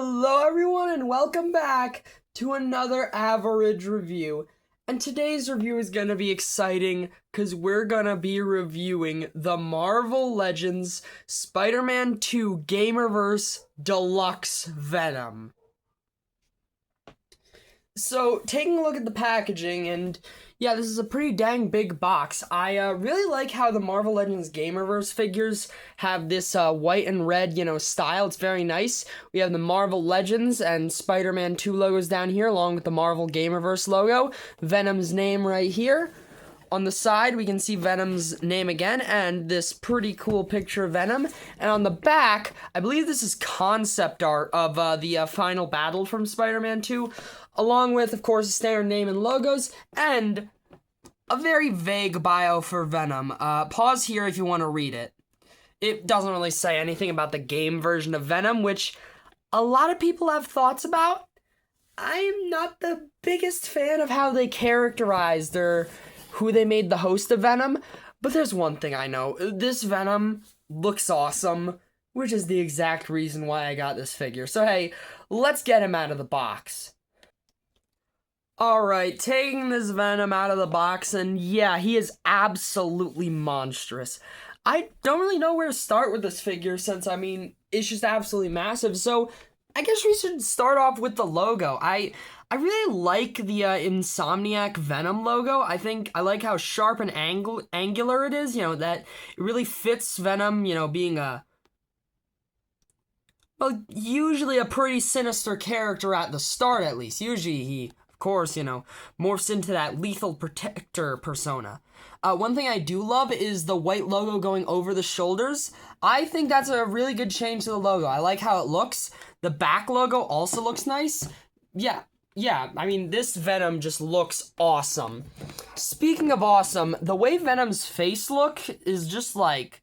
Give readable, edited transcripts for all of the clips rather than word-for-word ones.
Hello everyone and welcome back to another average review. And today's review is going to be exciting because we're going to be reviewing the Marvel Legends Spider-Man 2 Gamerverse Deluxe Venom. So, taking a look at the packaging, and yeah, this is a pretty dang big box. I really like how the Marvel Legends Gamerverse figures have this white and red, style. It's very nice. We have the Marvel Legends and Spider-Man 2 logos down here, along with the Marvel Gamerverse logo. Venom's name right here. On the side, we can see Venom's name again, and this pretty cool picture of Venom. And on the back, I believe this is concept art of the final battle from Spider-Man 2, along with, of course, a standard name and logos, and a very vague bio for Venom. Pause here if you want to read it. It doesn't really say anything about the game version of Venom, which a lot of people have thoughts about. I'm not the biggest fan of how they characterized who they made the host of Venom, but there's one thing I know. This Venom looks awesome, which is the exact reason why I got this figure. So hey, let's get him out of the box. Alright, taking this Venom out of the box, and yeah, he is absolutely monstrous. I don't really know where to start with this figure since, it's just absolutely massive, so I guess we should start off with the logo. I really like the Insomniac Venom logo. I like how sharp and angular it is, that it really fits Venom, being usually a pretty sinister character at the start, at least. Usually he, of course, morphs into that lethal protector persona. One thing I do love is the white logo going over the shoulders. I think that's a really good change to the logo. I like how it looks. The back logo also looks nice. Yeah, this Venom just looks awesome. Speaking of awesome, the way Venom's face look is just like,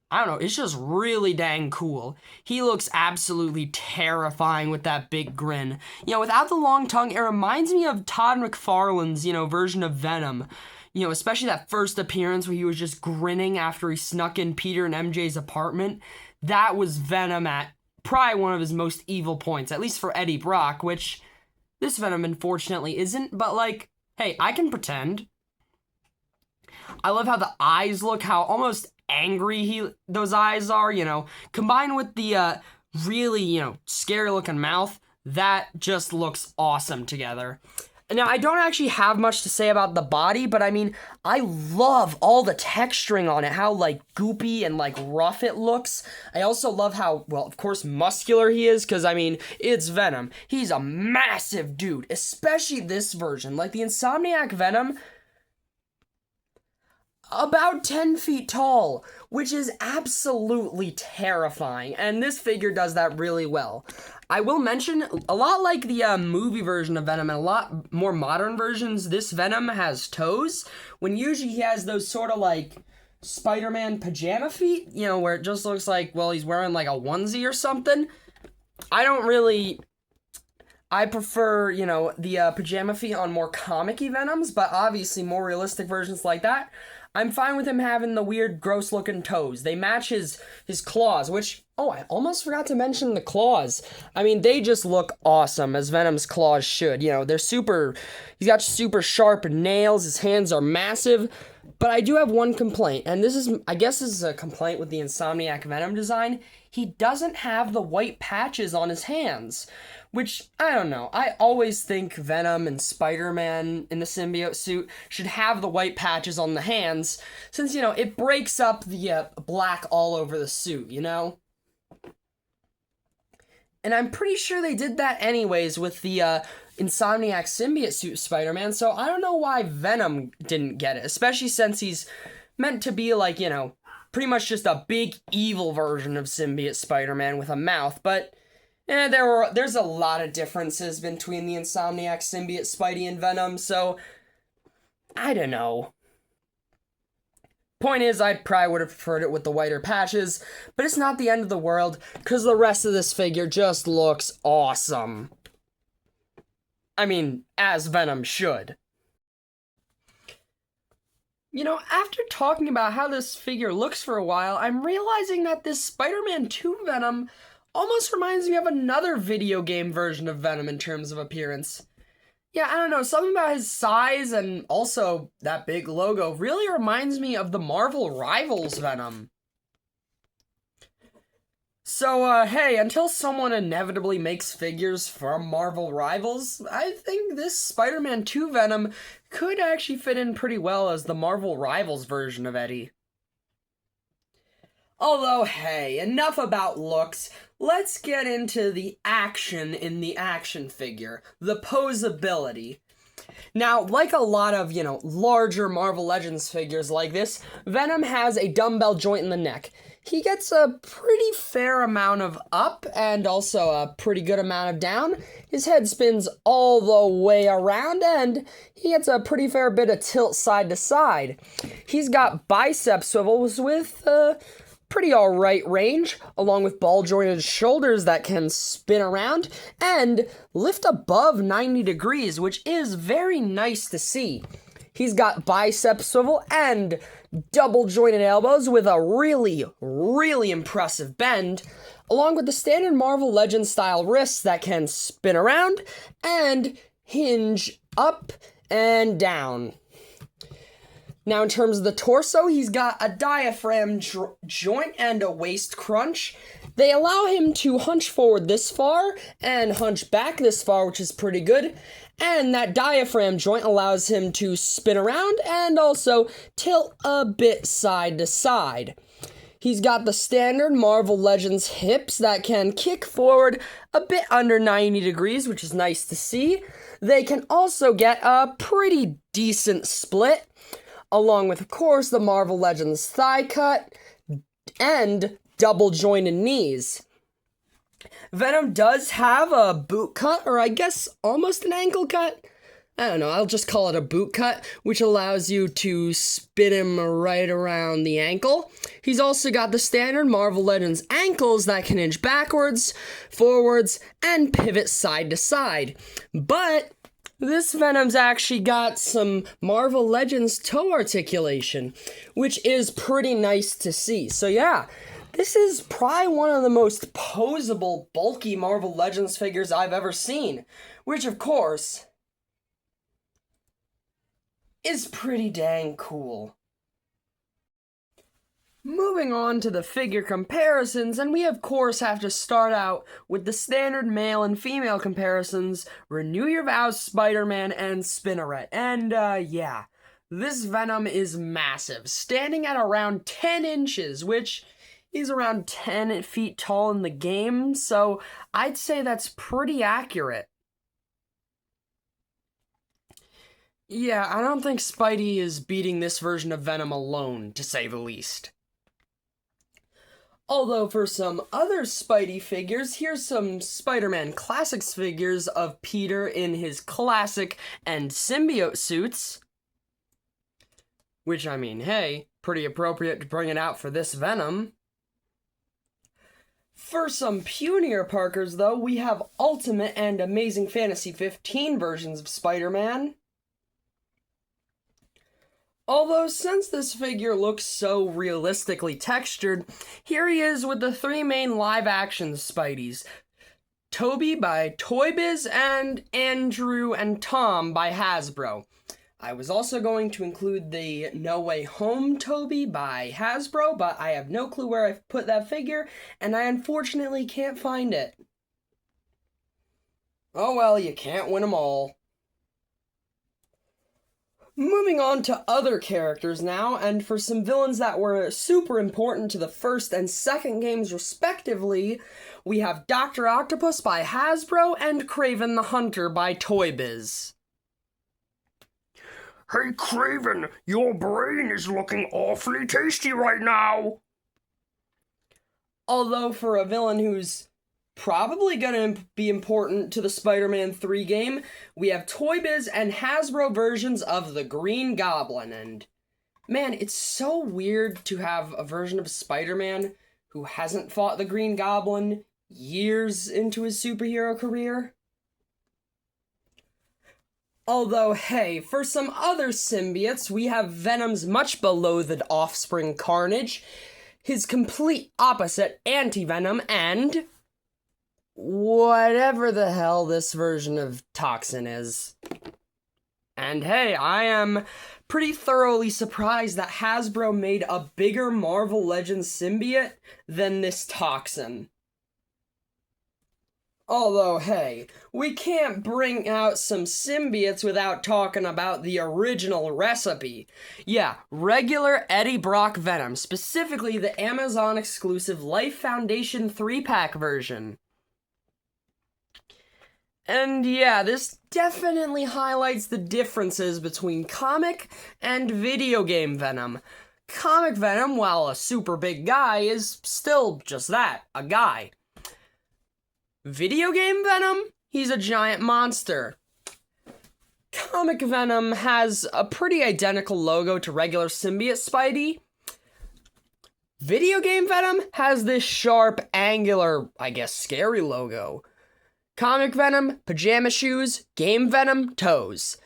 I don't know, it's just really dang cool. He looks absolutely terrifying with that big grin. Without the long tongue, it reminds me of Todd McFarlane's, version of Venom. Especially that first appearance where he was just grinning after he snuck in Peter and MJ's apartment. That was Venom at probably one of his most evil points, at least for Eddie Brock, which this Venom unfortunately isn't, but hey, I can pretend. I love how the eyes look, how almost angry those eyes are, combined with the really, scary looking mouth. That just looks awesome together. Now, I don't actually have much to say about the body, but I love all the texturing on it, how, goopy and, rough it looks. I also love how, well, of course, muscular he is, because, it's Venom. He's a massive dude, especially this version. The Insomniac Venom, about 10 feet tall, which is absolutely terrifying, and this figure does that really well. I will mention, a lot like the movie version of Venom and a lot more modern versions, this Venom has toes, when usually he has those sort of Spider-Man pajama feet, where it just looks like, well, he's wearing a onesie or something. I prefer, the pajama feet on more comic-y Venoms, but obviously more realistic versions like that. I'm fine with him having the weird, gross-looking toes. They match his claws, which, I almost forgot to mention the claws. They just look awesome, as Venom's claws should. He's got super sharp nails, his hands are massive, but I do have one complaint, and this is a complaint with the Insomniac Venom design. He doesn't have the white patches on his hands, which, I don't know. I always think Venom and Spider-Man in the symbiote suit should have the white patches on the hands, since, it breaks up the black all over the suit, And I'm pretty sure they did that anyways with the Insomniac symbiote suit Spider-Man, so I don't know why Venom didn't get it, especially since he's meant to be pretty much just a big evil version of symbiote Spider-Man with a mouth, but there's a lot of differences between the Insomniac symbiote Spidey and Venom, so I don't know. Point is, I probably would have preferred it with the whiter patches, but it's not the end of the world, because the rest of this figure just looks awesome. As Venom should. After talking about how this figure looks for a while, I'm realizing that this Spider-Man 2 Venom almost reminds me of another video game version of Venom in terms of appearance. Yeah, I don't know, something about his size and also that big logo really reminds me of the Marvel Rivals Venom. So, hey, until someone inevitably makes figures from Marvel Rivals, I think this Spider-Man 2 Venom could actually fit in pretty well as the Marvel Rivals version of Eddie. Although, hey, enough about looks, let's get into the action in the action figure, the posability. Now, like a lot of, larger Marvel Legends figures like this, Venom has a dumbbell joint in the neck. He gets a pretty fair amount of up and also a pretty good amount of down. His head spins all the way around and he gets a pretty fair bit of tilt side to side. He's got bicep swivels with pretty alright range, along with ball-jointed shoulders that can spin around and lift above 90 degrees, which is very nice to see. He's got bicep swivel and double-jointed elbows with a really, really impressive bend, along with the standard Marvel Legends style wrists that can spin around and hinge up and down. Now, in terms of the torso, he's got a diaphragm joint and a waist crunch. They allow him to hunch forward this far and hunch back this far, which is pretty good. And that diaphragm joint allows him to spin around and also tilt a bit side to side. He's got the standard Marvel Legends hips that can kick forward a bit under 90 degrees, which is nice to see. They can also get a pretty decent split, along with, of course, the Marvel Legends thigh cut and double jointed knees. Venom does have a boot cut, or I guess almost an ankle cut. I don't know, I'll just call it a boot cut, which allows you to spin him right around the ankle. He's also got the standard Marvel Legends ankles that can hinge backwards, forwards, and pivot side to side. But this Venom's actually got some Marvel Legends toe articulation, which is pretty nice to see. So yeah, this is probably one of the most posable, bulky Marvel Legends figures I've ever seen, which of course is pretty dang cool. Moving on to the figure comparisons, and we of course have to start out with the standard male and female comparisons, Renew Your Vows Spider-Man and Spinneret. And yeah, this Venom is massive, standing at around 10 inches, which is around 10 feet tall in the game, so I'd say that's pretty accurate. Yeah, I don't think Spidey is beating this version of Venom alone, to say the least. Although for some other Spidey figures, here's some Spider-Man Classics figures of Peter in his classic and symbiote suits. Which, I mean, hey, pretty appropriate to bring it out for this Venom. For some punier Parkers, though, we have Ultimate and Amazing Fantasy 15 versions of Spider-Man. Although, since this figure looks so realistically textured, here he is with the three main live-action Spideys. Tobey by Toy Biz and Andrew and Tom by Hasbro. I was also going to include the No Way Home Tobey by Hasbro, but I have no clue where I've put that figure, and I unfortunately can't find it. Oh well, you can't win them all. Moving on to other characters now, and for some villains that were super important to the first and second games respectively, we have Dr. Octopus by Hasbro and Kraven the Hunter by Toy Biz. Hey Kraven, your brain is looking awfully tasty right now. Although for a villain who's probably gonna be important to the Spider-Man 3 game, we have Toy Biz and Hasbro versions of the Green Goblin, and man, it's so weird to have a version of Spider-Man who hasn't fought the Green Goblin years into his superhero career. Although, hey, for some other symbiotes, we have Venom's much beloved offspring Carnage, his complete opposite Anti-Venom, and whatever the hell this version of Toxin is. And hey, I am pretty thoroughly surprised that Hasbro made a bigger Marvel Legends symbiote than this Toxin. Although, hey, we can't bring out some symbiotes without talking about the original recipe. Yeah, regular Eddie Brock Venom, specifically the Amazon-exclusive Life Foundation 3-pack version. And yeah, this definitely highlights the differences between comic and video game Venom. Comic Venom, while a super big guy, is still just that, a guy. Video game Venom? He's a giant monster. Comic Venom has a pretty identical logo to regular symbiote Spidey. Video game Venom has this sharp, angular, I guess scary logo. Comic Venom, pajama shoes, game Venom, toes.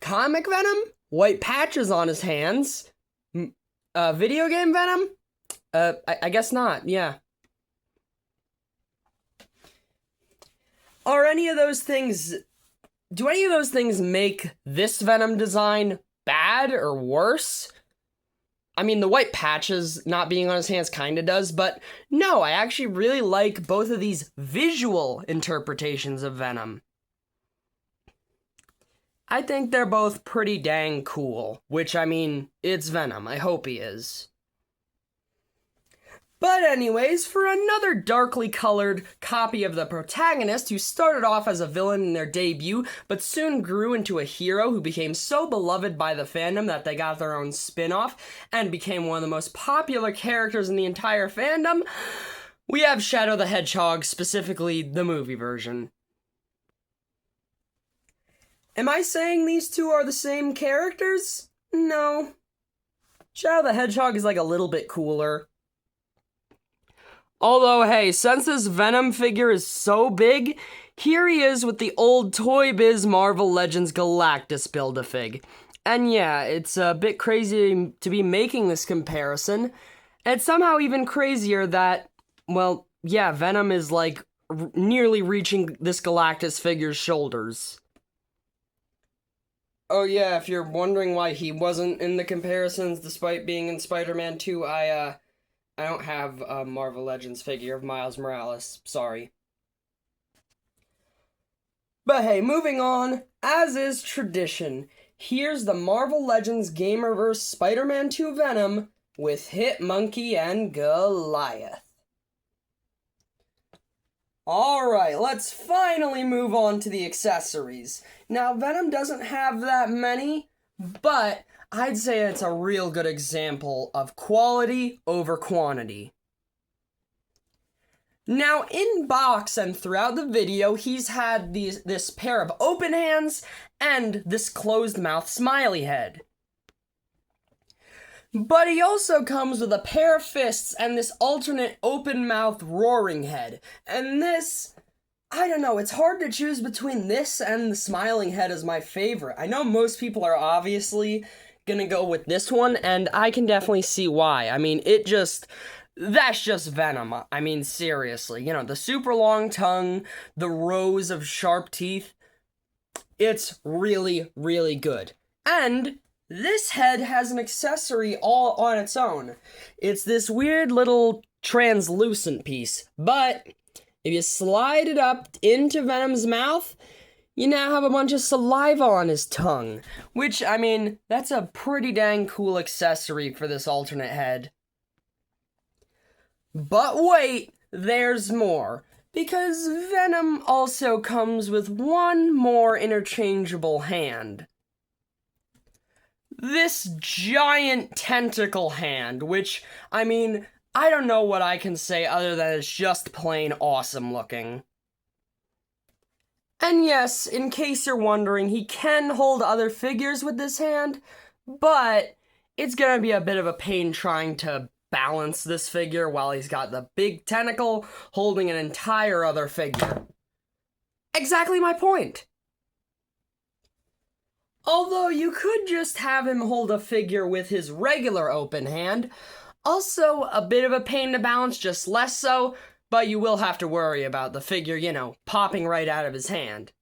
Comic Venom, white patches on his hands. Video game Venom? I guess not, yeah. Do any of those things make this Venom design bad or worse? I mean, the white patches not being on his hands kinda does, but no, I actually really like both of these visual interpretations of Venom. I think they're both pretty dang cool, which, I mean, it's Venom. I hope he is. But anyways, for another darkly colored copy of the protagonist who started off as a villain in their debut, but soon grew into a hero who became so beloved by the fandom that they got their own spin-off and became one of the most popular characters in the entire fandom, we have Shadow the Hedgehog, specifically the movie version. Am I saying these two are the same characters? No. Shadow the Hedgehog is like a little bit cooler. Although, hey, since this Venom figure is so big, here he is with the old Toy Biz Marvel Legends Galactus Build-A-Fig. And yeah, it's a bit crazy to be making this comparison. It's somehow even crazier that, well, yeah, Venom is like nearly reaching this Galactus figure's shoulders. Oh yeah, if you're wondering why he wasn't in the comparisons despite being in Spider-Man 2, I don't have a Marvel Legends figure of Miles Morales, sorry. But hey, moving on, as is tradition, here's the Marvel Legends Gamerverse Spider-Man 2 Venom with Hitmonkey and Goliath. Alright, let's finally move on to the accessories. Now, Venom doesn't have that many, but I'd say it's a real good example of quality over quantity. Now, in box and throughout the video, he's had this pair of open hands and this closed mouth smiley head. But he also comes with a pair of fists and this alternate open mouth roaring head. And this, I don't know, it's hard to choose between this and the smiling head as my favorite. I know most people are obviously gonna go with this one, and I can definitely see why. I mean, that's just Venom. I mean, seriously, you know, the super long tongue, the rows of sharp teeth, it's really, really good. And this head has an accessory all on its own. It's this weird little translucent piece, but if you slide it up into Venom's mouth, you now have a bunch of saliva on his tongue, which, I mean, that's a pretty dang cool accessory for this alternate head. But wait, there's more, because Venom also comes with one more interchangeable hand. This giant tentacle hand, which, I mean, I don't know what I can say other than it's just plain awesome looking. And yes, in case you're wondering, he can hold other figures with this hand, but it's gonna be a bit of a pain trying to balance this figure while he's got the big tentacle holding an entire other figure. Exactly my point. Although you could just have him hold a figure with his regular open hand, also a bit of a pain to balance, just less so, But you will have to worry about the figure, popping right out of his hand.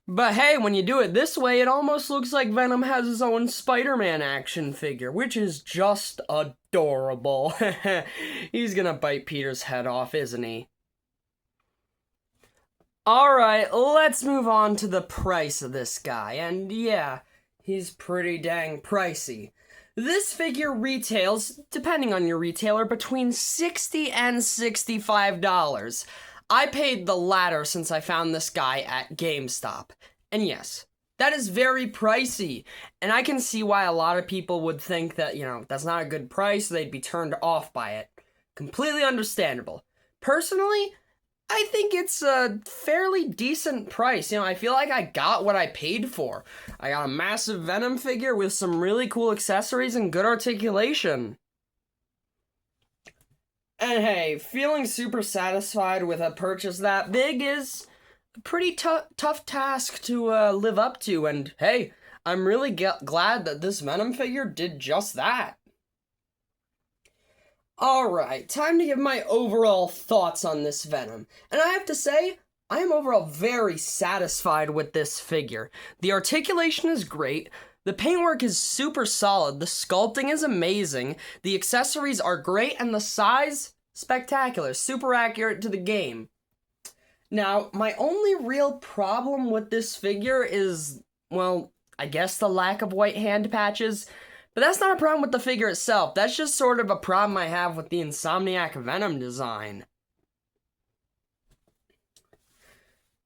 But hey, when you do it this way, it almost looks like Venom has his own Spider-Man action figure, which is just adorable. He's gonna bite Peter's head off, isn't he? Alright, let's move on to the price of this guy, and yeah, he's pretty dang pricey. This figure retails, depending on your retailer, between $60 and $65. I paid the latter since I found this guy at GameStop. And yes, that is very pricey. And I can see why a lot of people would think that, that's not a good price, they'd be turned off by it. Completely understandable. Personally, I think it's a fairly decent price. I feel like I got what I paid for. I got a massive Venom figure with some really cool accessories and good articulation. And hey, feeling super satisfied with a purchase that big is a pretty tough task to live up to, and hey, I'm really glad that this Venom figure did just that. Alright, time to give my overall thoughts on this Venom, and I have to say, I am overall very satisfied with this figure. The articulation is great, the paintwork is super solid, the sculpting is amazing, the accessories are great, and the size, spectacular, super accurate to the game. Now, my only real problem with this figure is, well, I guess the lack of white hand patches, but that's not a problem with the figure itself, that's just sort of a problem I have with the Insomniac Venom design.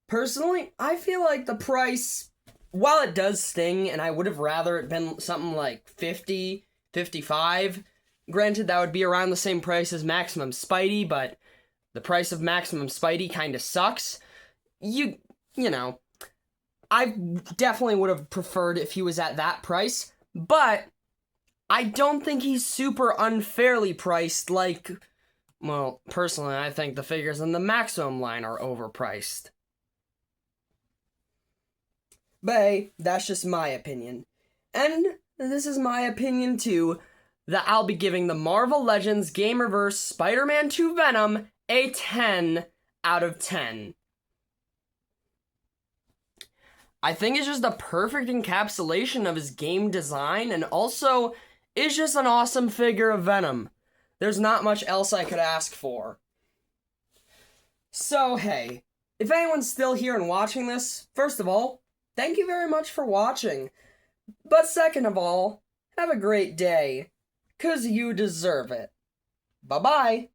Personally, I feel like the price, while it does sting, and I would have rather it been something like $50, $55, granted that would be around the same price as Maximum Spidey, but the price of Maximum Spidey kind of sucks. I definitely would have preferred if he was at that price, but I don't think he's super unfairly priced well, personally, I think the figures in the Maximum line are overpriced. But hey, that's just my opinion. And this is my opinion too, that I'll be giving the Marvel Legends Gamerverse Spider-Man 2 Venom a 10 out of 10. I think it's just a perfect encapsulation of his game design, and also is just an awesome figure of Venom. There's not much else I could ask for. So hey, if anyone's still here and watching this, first of all, thank you very much for watching. But second of all, have a great day, 'cause you deserve it. Bye-bye.